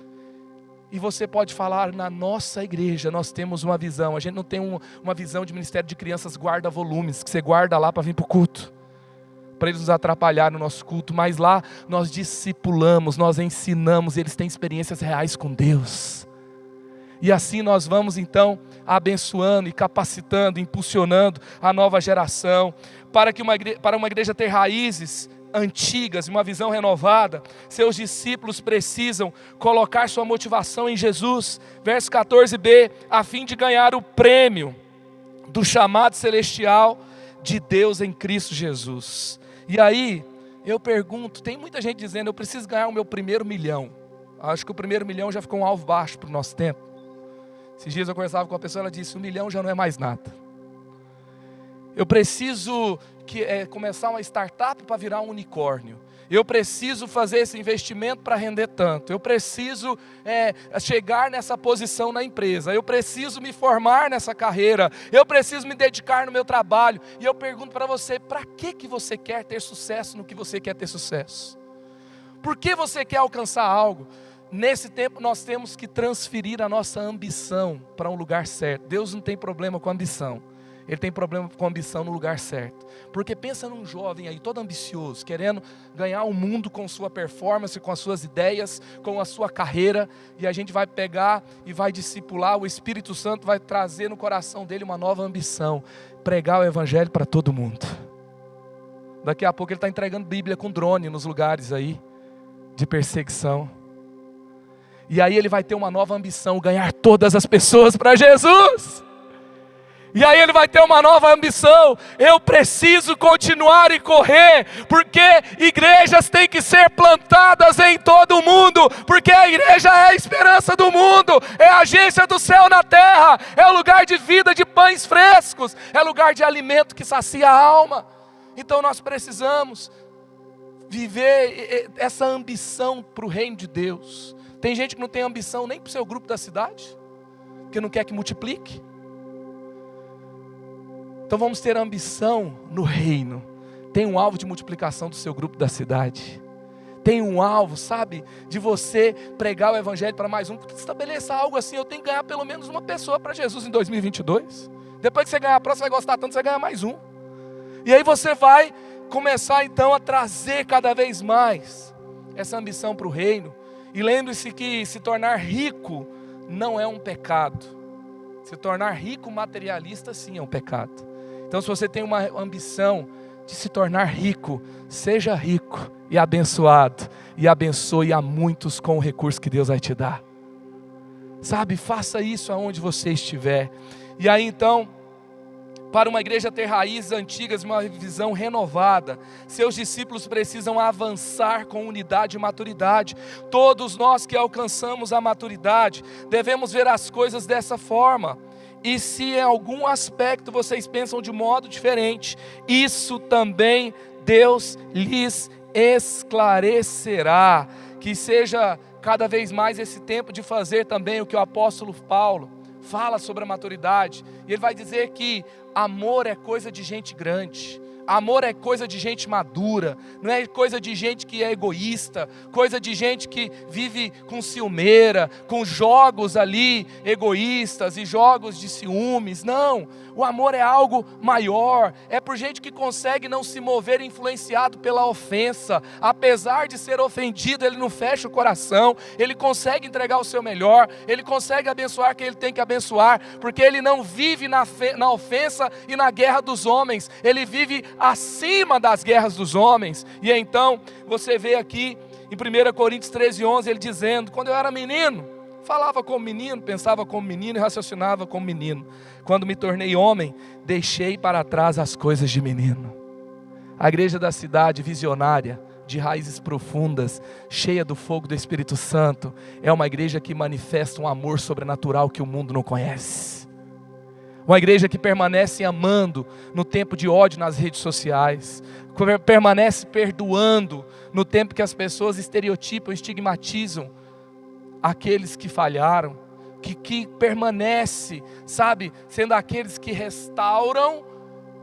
E você pode falar, na nossa igreja nós temos uma visão, a gente não tem uma visão de ministério de crianças guarda-volumes, que você guarda lá para vir para o culto, para eles nos atrapalhar no nosso culto, mas lá nós discipulamos, nós ensinamos, eles têm experiências reais com Deus. E assim nós vamos então abençoando e capacitando, impulsionando a nova geração, para uma igreja ter raízes antigas, uma visão renovada, seus discípulos precisam colocar sua motivação em Jesus. Verso 14b, a fim de ganhar o prêmio do chamado celestial de Deus em Cristo Jesus. E aí, eu pergunto, tem muita gente dizendo, eu preciso ganhar o meu primeiro milhão. Acho que o primeiro milhão já ficou um alvo baixo para o nosso tempo. Esses dias eu conversava com uma pessoa, ela disse, 1 milhão já não é mais nada. Eu preciso começar uma startup para virar um unicórnio. Eu preciso fazer esse investimento para render tanto. Eu preciso chegar nessa posição na empresa. Eu preciso me formar nessa carreira. Eu preciso me dedicar no meu trabalho. E eu pergunto para você, para que você quer ter sucesso no que você quer ter sucesso? Por que você quer alcançar algo? Nesse tempo nós temos que transferir a nossa ambição para um lugar certo. Deus não tem problema com ambição. Ele tem problema com ambição no lugar certo. Porque pensa num jovem aí todo ambicioso, querendo ganhar o mundo com sua performance, com as suas ideias, com a sua carreira. E a gente vai pegar e vai discipular, o Espírito Santo vai trazer no coração dele uma nova ambição. Pregar o evangelho para todo mundo. Daqui a pouco ele está entregando Bíblia com drone nos lugares aí de perseguição. E aí ele vai ter uma nova ambição, ganhar todas as pessoas para Jesus. E aí ele vai ter uma nova ambição, eu preciso continuar e correr, porque igrejas têm que ser plantadas em todo o mundo, porque a igreja é a esperança do mundo, é a agência do céu na terra, é o lugar de vida, de pães frescos, é lugar de alimento que sacia a alma. Então nós precisamos viver essa ambição para o reino de Deus. Tem gente que não tem ambição nem para o seu grupo da cidade, porque não quer que multiplique. Então vamos ter ambição no reino. Tem um alvo de multiplicação do seu grupo da cidade. Tem um alvo, sabe, de você pregar o evangelho para mais um. Estabeleça algo assim, eu tenho que ganhar pelo menos uma pessoa para Jesus em 2022. Depois que você ganhar a próxima, você vai gostar tanto, você ganha mais um. E aí você vai começar então a trazer cada vez mais essa ambição para o reino. E lembre-se que se tornar rico não é um pecado. Se tornar rico materialista sim é um pecado. Então se você tem uma ambição de se tornar rico, seja rico e abençoado. E abençoe a muitos com o recurso que Deus vai te dar. Sabe, faça isso aonde você estiver. E aí então, para uma igreja ter raízes antigas, uma visão renovada, seus discípulos precisam avançar com unidade e maturidade. Todos nós que alcançamos a maturidade, devemos ver as coisas dessa forma. E se em algum aspecto vocês pensam de modo diferente, isso também Deus lhes esclarecerá. Que seja cada vez mais esse tempo de fazer também o que o apóstolo Paulo fala sobre a maturidade. E ele vai dizer que amor é coisa de gente grande. Amor é coisa de gente madura, não é coisa de gente que é egoísta, coisa de gente que vive com ciumeira, com jogos ali egoístas e jogos de ciúmes. Não, o amor é algo maior, é por gente que consegue não se mover influenciado pela ofensa. Apesar de ser ofendido, ele não fecha o coração, ele consegue entregar o seu melhor, ele consegue abençoar quem ele tem que abençoar, porque ele não vive na ofensa e na guerra dos homens, ele vive acima das guerras dos homens. E então você vê aqui em 1 Coríntios 13:11 ele dizendo: quando eu era menino, falava como menino, pensava como menino e raciocinava como menino. Quando me tornei homem, deixei para trás as coisas de menino. A igreja da cidade, visionária, de raízes profundas, cheia do fogo do Espírito Santo, é uma igreja que manifesta um amor sobrenatural que o mundo não conhece. Uma igreja que permanece amando no tempo de ódio nas redes sociais, permanece perdoando no tempo que as pessoas estereotipam, estigmatizam aqueles que falharam, que permanece, sabe, sendo aqueles que restauram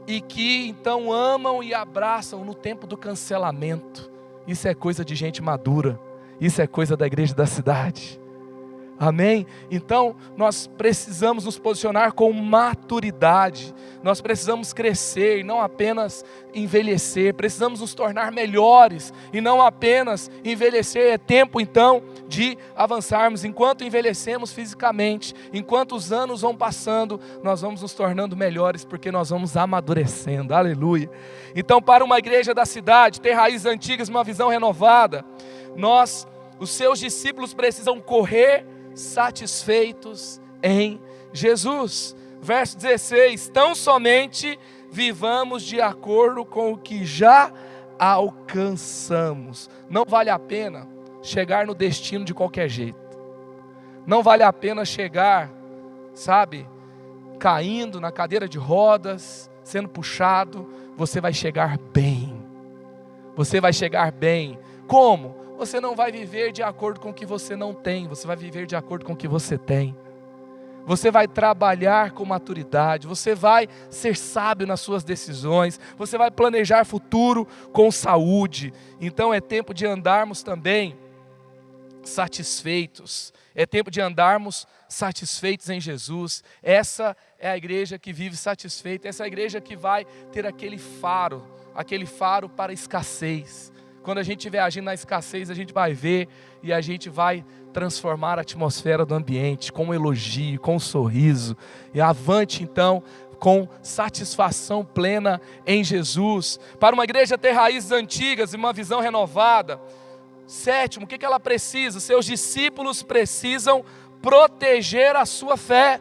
e que então amam e abraçam no tempo do cancelamento. Isso é coisa de gente madura, isso é coisa da igreja da cidade. Amém? Então nós precisamos nos posicionar com maturidade, nós precisamos crescer e não apenas envelhecer, precisamos nos tornar melhores e não apenas envelhecer. É tempo então de avançarmos. Enquanto envelhecemos fisicamente, enquanto os anos vão passando, nós vamos nos tornando melhores, porque nós vamos amadurecendo. Aleluia. Então, para uma igreja da cidade ter raízes antigas, uma visão renovada, os seus discípulos precisam correr satisfeitos em Jesus. Verso 16: tão somente vivamos de acordo com o que já alcançamos. Não vale a pena chegar no destino de qualquer jeito. Não vale a pena chegar, sabe, caindo na cadeira de rodas, sendo puxado. Você vai chegar bem. Você vai chegar bem. Como? Você não vai viver de acordo com o que você não tem, você vai viver de acordo com o que você tem. Você vai trabalhar com maturidade, você vai ser sábio nas suas decisões, você vai planejar futuro com saúde. Então é tempo de andarmos também satisfeitos, é tempo de andarmos satisfeitos em Jesus. Essa é a igreja que vive satisfeita, essa é a igreja que vai ter aquele faro para a escassez. Quando a gente estiver agindo na escassez, a gente vai ver e a gente vai transformar a atmosfera do ambiente com um elogio, com um sorriso. E avante então com satisfação plena em Jesus. Para uma igreja ter raízes antigas e uma visão renovada, sétimo, o que ela precisa? Seus discípulos precisam proteger a sua fé.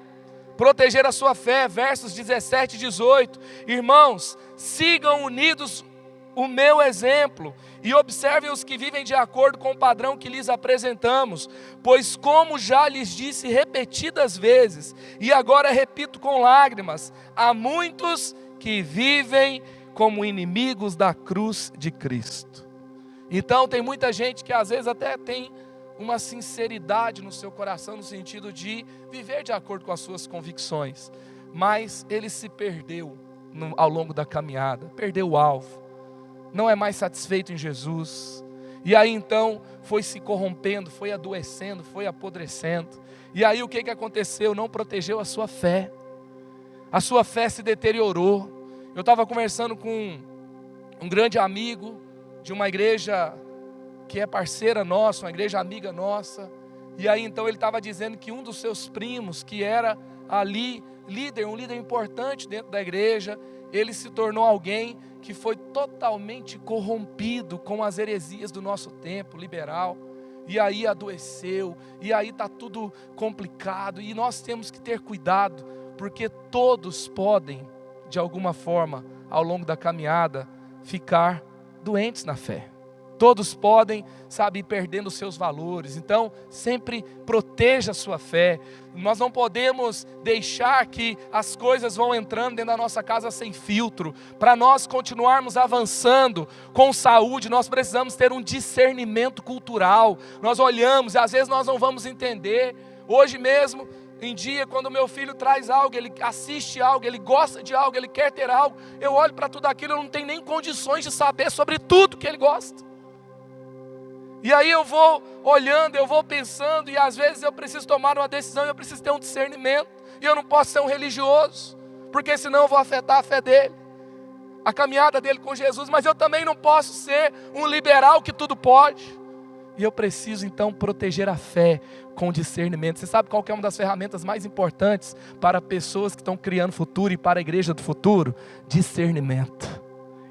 Proteger a sua fé, versos 17 e 18. Irmãos, sigam unidos o meu exemplo e observem os que vivem de acordo com o padrão que lhes apresentamos, pois como já lhes disse repetidas vezes, e agora repito com lágrimas, há muitos que vivem como inimigos da cruz de Cristo. Então tem muita gente que às vezes até tem uma sinceridade no seu coração, no sentido de viver de acordo com as suas convicções, mas ele se perdeu ao longo da caminhada, perdeu o alvo, não é mais satisfeito em Jesus, e aí então foi se corrompendo, foi adoecendo, foi apodrecendo, e aí o que aconteceu? Não protegeu a sua fé se deteriorou. Eu estava conversando com um grande amigo de uma igreja que é parceira nossa, uma igreja amiga nossa, e aí então ele estava dizendo que um dos seus primos, que era ali um líder importante dentro da igreja, ele se tornou alguém que foi totalmente corrompido com as heresias do nosso tempo liberal, e aí adoeceu, e aí está tudo complicado, e nós temos que ter cuidado, porque todos podem, de alguma forma, ao longo da caminhada, ficar doentes na fé. Todos podem, sabe, ir perdendo os seus valores. Então, sempre proteja a sua fé. Nós não podemos deixar que as coisas vão entrando dentro da nossa casa sem filtro. Para nós continuarmos avançando com saúde, nós precisamos ter um discernimento cultural. Nós olhamos e às vezes nós não vamos entender. Hoje mesmo, Em dia, quando meu filho traz algo, ele assiste algo, ele gosta de algo, ele quer ter algo, eu olho para tudo aquilo, eu não tenho nem condições de saber sobre tudo que ele gosta. E aí eu vou olhando, eu vou pensando, e às vezes eu preciso tomar uma decisão, eu preciso ter um discernimento, e eu não posso ser um religioso, porque senão eu vou afetar a fé dele, a caminhada dele com Jesus, mas eu também não posso ser um liberal que tudo pode. E eu preciso então proteger a fé com discernimento. Você sabe qual que é uma das ferramentas mais importantes para pessoas que estão criando futuro e para a igreja do futuro? Discernimento.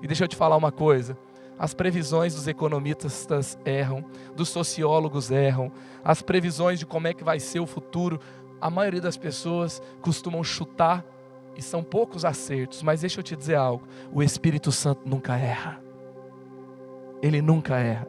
E deixa eu te falar uma coisa. As previsões dos economistas erram, dos sociólogos erram, as previsões de como é que vai ser o futuro, a maioria das pessoas costumam chutar e são poucos acertos. Mas deixa eu te dizer algo, o Espírito Santo nunca erra. Ele nunca erra.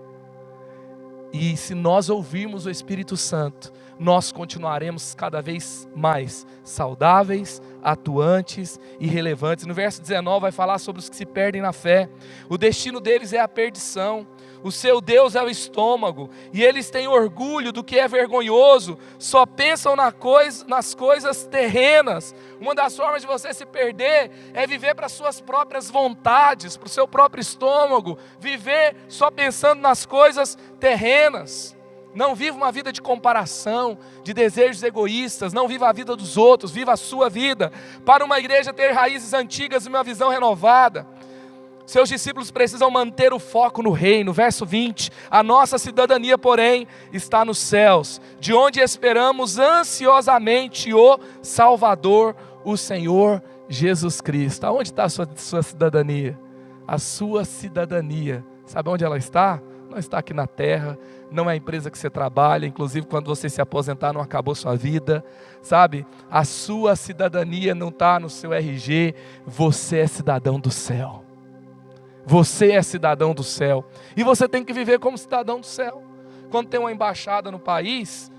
E se nós ouvirmos o Espírito Santo, nós continuaremos cada vez mais saudáveis, atuantes e relevantes. No verso 19 vai falar sobre os que se perdem na fé. O destino deles é a perdição. O seu Deus é o estômago. E eles têm orgulho do que é vergonhoso. Só pensam nas coisas terrenas. Uma das formas de você se perder é viver para suas próprias vontades, para o seu próprio estômago. Viver só pensando nas coisas terrenas. Não viva uma vida de comparação, de desejos egoístas. Não viva a vida dos outros, viva a sua vida. Para uma igreja ter raízes antigas e uma visão renovada, seus discípulos precisam manter o foco no reino. Verso 20, a nossa cidadania, porém, está nos céus, de onde esperamos ansiosamente o Salvador, o Senhor Jesus Cristo. Aonde está a sua cidadania? A sua cidadania, sabe onde ela está? Não está aqui na terra, não é a empresa que você trabalha, inclusive quando você se aposentar não acabou sua vida, sabe? A sua cidadania não está no seu RG, você é cidadão do céu. Você é cidadão do céu, e você tem que viver como cidadão do céu. Quando tem uma embaixada no país,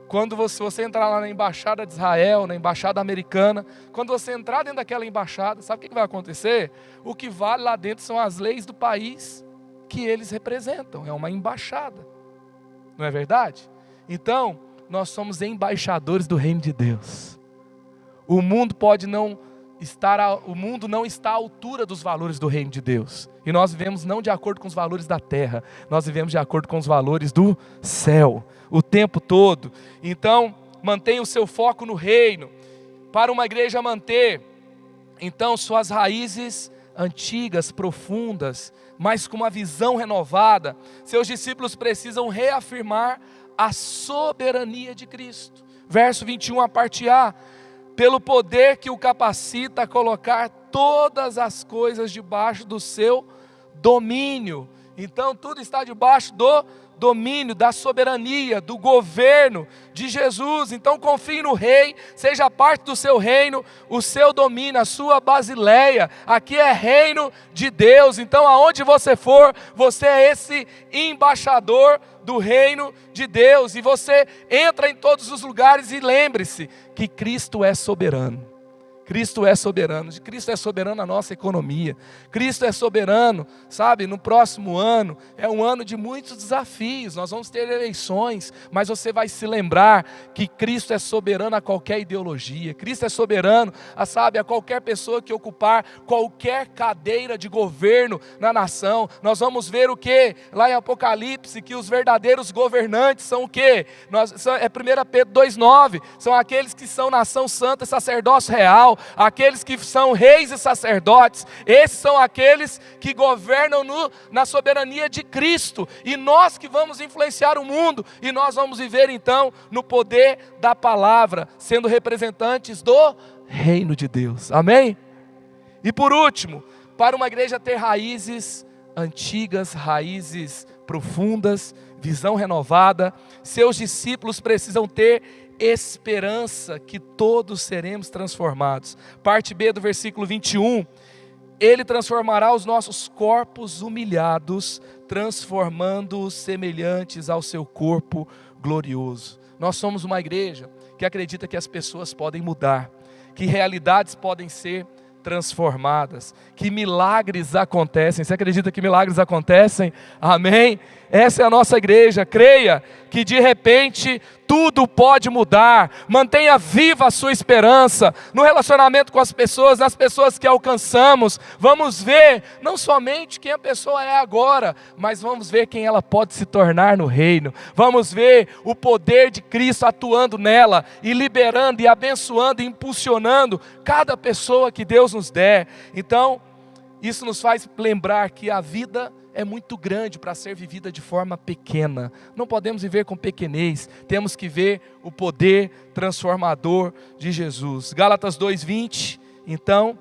quando você entrar lá na embaixada de Israel, na embaixada americana, quando você entrar dentro daquela embaixada, sabe o que vai acontecer? O que vale lá dentro são as leis do país que eles representam, é uma embaixada, não é verdade? Então, nós somos embaixadores do reino de Deus. O mundo não está à altura dos valores do reino de Deus. E nós vivemos não de acordo com os valores da terra, nós vivemos de acordo com os valores do céu, o tempo todo. Então, mantenha o seu foco no reino. Para uma igreja manter, então, suas raízes antigas, profundas, mas com uma visão renovada, seus discípulos precisam reafirmar a soberania de Cristo. Verso 21, a parte A, pelo poder que o capacita a colocar todas as coisas debaixo do seu domínio. Então tudo está debaixo do domínio, da soberania, do governo de Jesus. Então confie no rei, seja parte do seu reino, o seu domínio, a sua basileia. Aqui é reino de Deus, então aonde você for, você é esse embaixador do reino de Deus, e você entra em todos os lugares e lembre-se que Cristo é soberano. Cristo é soberano, Cristo é soberano na nossa economia, Cristo é soberano, sabe, no próximo ano, é um ano de muitos desafios, nós vamos ter eleições, mas você vai se lembrar que Cristo é soberano a qualquer ideologia, Cristo é soberano a qualquer pessoa que ocupar qualquer cadeira de governo na nação. Nós vamos ver o que? Lá em Apocalipse, que os verdadeiros governantes são o que? É 1 Pedro 2,9, são aqueles que são nação santa e sacerdócio real, aqueles que são reis e sacerdotes. Esses são aqueles que governam na soberania de Cristo, e nós que vamos influenciar o mundo, e nós vamos viver então no poder da palavra, sendo representantes do reino de Deus, amém? E por último, para uma igreja ter raízes antigas, raízes profundas, visão renovada, seus discípulos precisam ter esperança que todos seremos transformados. Parte B do versículo 21, Ele transformará os nossos corpos humilhados, transformando-os semelhantes ao seu corpo glorioso. Nós somos uma igreja que acredita que as pessoas podem mudar, que realidades podem ser transformadas, que milagres acontecem. Você acredita que milagres acontecem? Amém? Essa é a nossa igreja. Creia que de repente tudo pode mudar. Mantenha viva a sua esperança no relacionamento com as pessoas, nas pessoas que alcançamos. Vamos ver não somente quem a pessoa é agora, mas vamos ver quem ela pode se tornar no reino. Vamos ver o poder de Cristo atuando nela e liberando e abençoando e impulsionando cada pessoa que Deus nos der. Então, isso nos faz lembrar que a vida é muito grande para ser vivida de forma pequena. Não podemos viver com pequenez, temos que ver o poder transformador de Jesus. Gálatas 2:20, então,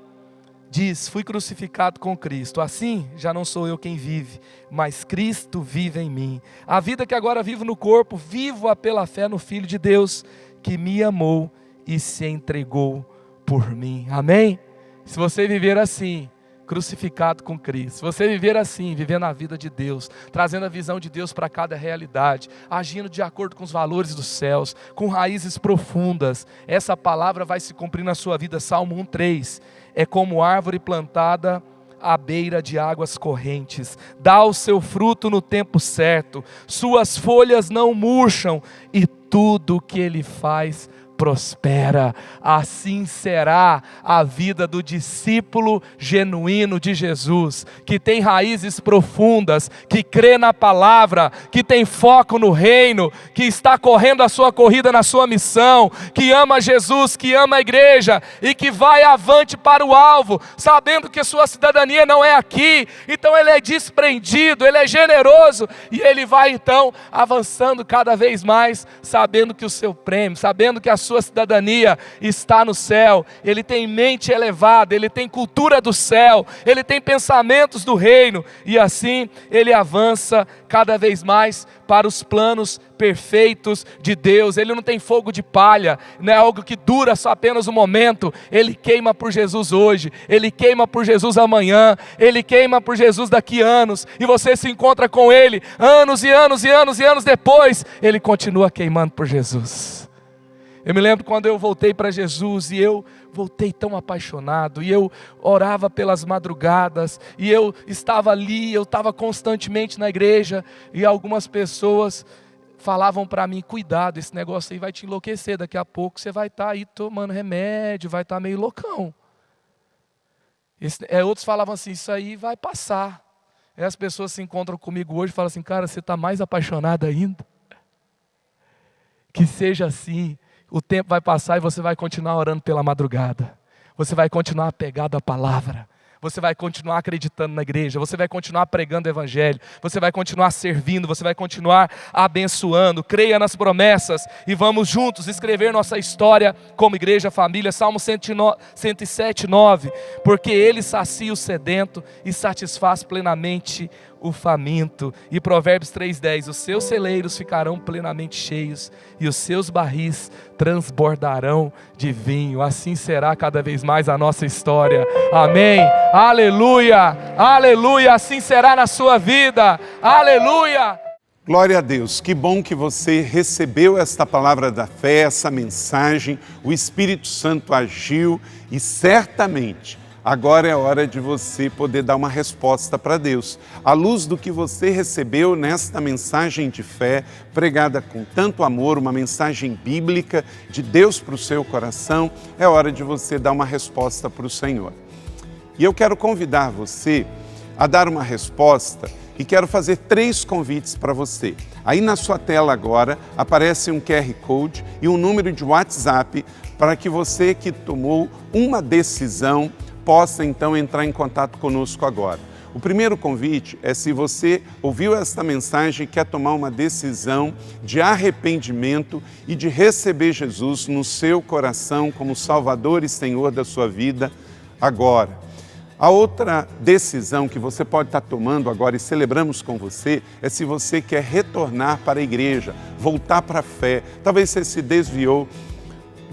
diz: fui crucificado com Cristo, assim já não sou eu quem vive, mas Cristo vive em mim. A vida que agora vivo no corpo, vivo-a pela fé no Filho de Deus, que me amou e se entregou por mim. Amém? Se você viver assim, crucificado com Cristo, se você viver assim, vivendo a vida de Deus, trazendo a visão de Deus para cada realidade, agindo de acordo com os valores dos céus, com raízes profundas, essa palavra vai se cumprir na sua vida. Salmo 1:3, é como árvore plantada à beira de águas correntes, dá o seu fruto no tempo certo, suas folhas não murcham, e tudo o que ele faz prospera. Assim será a vida do discípulo genuíno de Jesus, que tem raízes profundas, que crê na palavra, que tem foco no reino, que está correndo a sua corrida na sua missão, que ama Jesus, que ama a igreja e que vai avante para o alvo, sabendo que sua cidadania não é aqui. Então ele é desprendido, ele é generoso e ele vai então avançando cada vez mais, sabendo que o seu prêmio, sabendo que a sua cidadania está no céu. Ele tem mente elevada, ele tem cultura do céu, ele tem pensamentos do reino, e assim ele avança cada vez mais para os planos perfeitos de Deus. Ele não tem fogo de palha, não é algo que dura só apenas um momento. Ele queima por Jesus hoje, ele queima por Jesus amanhã, ele queima por Jesus daqui a anos, e você se encontra com ele anos e anos e anos e anos depois, ele continua queimando por Jesus. Eu me lembro quando eu voltei para Jesus, e eu voltei tão apaixonado, e eu orava pelas madrugadas, e eu estava ali, eu estava constantemente na igreja, e algumas pessoas falavam para mim: cuidado, esse negócio aí vai te enlouquecer, daqui a pouco você vai estar aí tomando remédio, vai estar meio loucão. Outros falavam assim: isso aí vai passar. E as pessoas se encontram comigo hoje e falam assim: cara, você está mais apaixonado ainda? Que seja assim. O tempo vai passar e você vai continuar orando pela madrugada. Você vai continuar apegado à palavra. Você vai continuar acreditando na igreja. Você vai continuar pregando o evangelho. Você vai continuar servindo. Você vai continuar abençoando. Creia nas promessas e vamos juntos escrever nossa história como igreja, família. Salmo 107:9. Porque ele sacia o sedento e satisfaz plenamente o faminto. E Provérbios 3:10, os seus celeiros ficarão plenamente cheios e os seus barris transbordarão de vinho. Assim será cada vez mais a nossa história. Amém. Aleluia. Aleluia. Assim será na sua vida. Aleluia. Glória a Deus, que bom que você recebeu esta palavra da fé, essa mensagem, o Espírito Santo agiu e certamente agora é hora de você poder dar uma resposta para Deus. À luz do que você recebeu nesta mensagem de fé, pregada com tanto amor, uma mensagem bíblica de Deus para o seu coração, é hora de você dar uma resposta para o Senhor. E eu quero convidar você a dar uma resposta e quero fazer 3 convites para você. Aí na sua tela agora aparece um QR Code e um número de WhatsApp para que você que tomou uma decisão possa então entrar em contato conosco agora. O primeiro convite é: se você ouviu esta mensagem e quer tomar uma decisão de arrependimento e de receber Jesus no seu coração como Salvador e Senhor da sua vida agora. A outra decisão que você pode estar tomando agora e celebramos com você é se você quer retornar para a igreja, voltar para a fé. Talvez você se desviou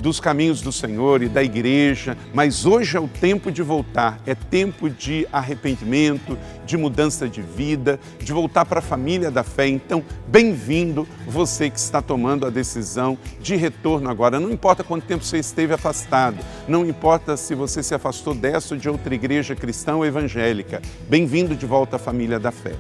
dos caminhos do Senhor e da igreja, mas hoje é o tempo de voltar, é tempo de arrependimento, de mudança de vida, de voltar para a família da fé. Então, bem-vindo você que está tomando a decisão de retorno agora. Não importa quanto tempo você esteve afastado, não importa se você se afastou dessa ou de outra igreja cristã ou evangélica, bem-vindo de volta à família da fé.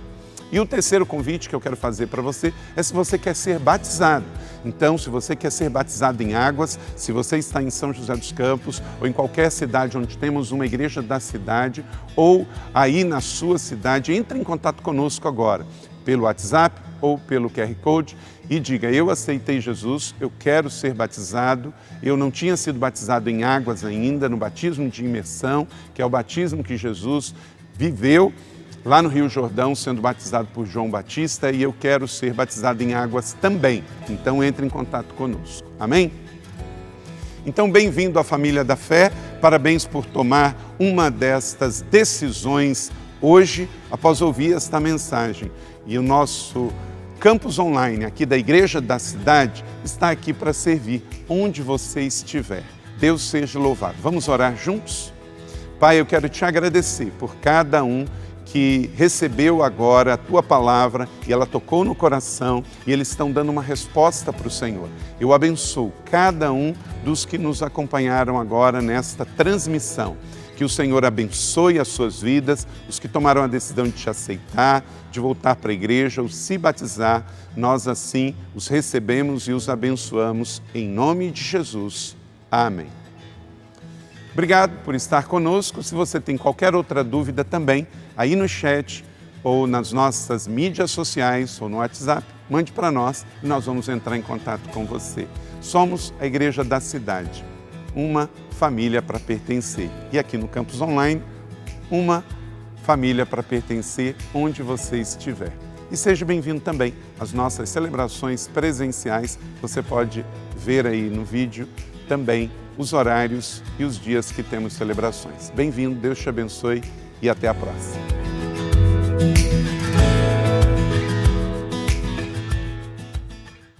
E o terceiro convite que eu quero fazer para você é se você quer ser batizado. Então, se você quer ser batizado em águas, se você está em São José dos Campos ou em qualquer cidade onde temos uma igreja da cidade ou aí na sua cidade, entre em contato conosco agora, pelo WhatsApp ou pelo QR Code e diga: eu aceitei Jesus, eu quero ser batizado, eu não tinha sido batizado em águas ainda, no batismo de imersão, que é o batismo que Jesus viveu lá no Rio Jordão, sendo batizado por João Batista, e eu quero ser batizado em águas também. Então entre em contato conosco. Amém? Então, bem-vindo à família da fé, parabéns por tomar uma destas decisões hoje, após ouvir esta mensagem. E o nosso campus online aqui da Igreja da Cidade está aqui para servir onde você estiver. Deus seja louvado. Vamos orar juntos? Pai, eu quero te agradecer por cada um que recebeu agora a Tua palavra e ela tocou no coração e eles estão dando uma resposta para o Senhor. Eu abençoo cada um dos que nos acompanharam agora nesta transmissão. Que o Senhor abençoe as suas vidas, os que tomaram a decisão de te aceitar, de voltar para a igreja ou se batizar, nós assim os recebemos e os abençoamos em nome de Jesus. Amém. Obrigado por estar conosco. Se você tem qualquer outra dúvida também, aí no chat ou nas nossas mídias sociais ou no WhatsApp, mande para nós e nós vamos entrar em contato com você. Somos a Igreja da Cidade, uma família para pertencer. E aqui no Campus Online, uma família para pertencer onde você estiver. E seja bem-vindo também às nossas celebrações presenciais. Você pode ver aí no vídeo também os horários e os dias que temos celebrações. Bem-vindo, Deus te abençoe e até a próxima.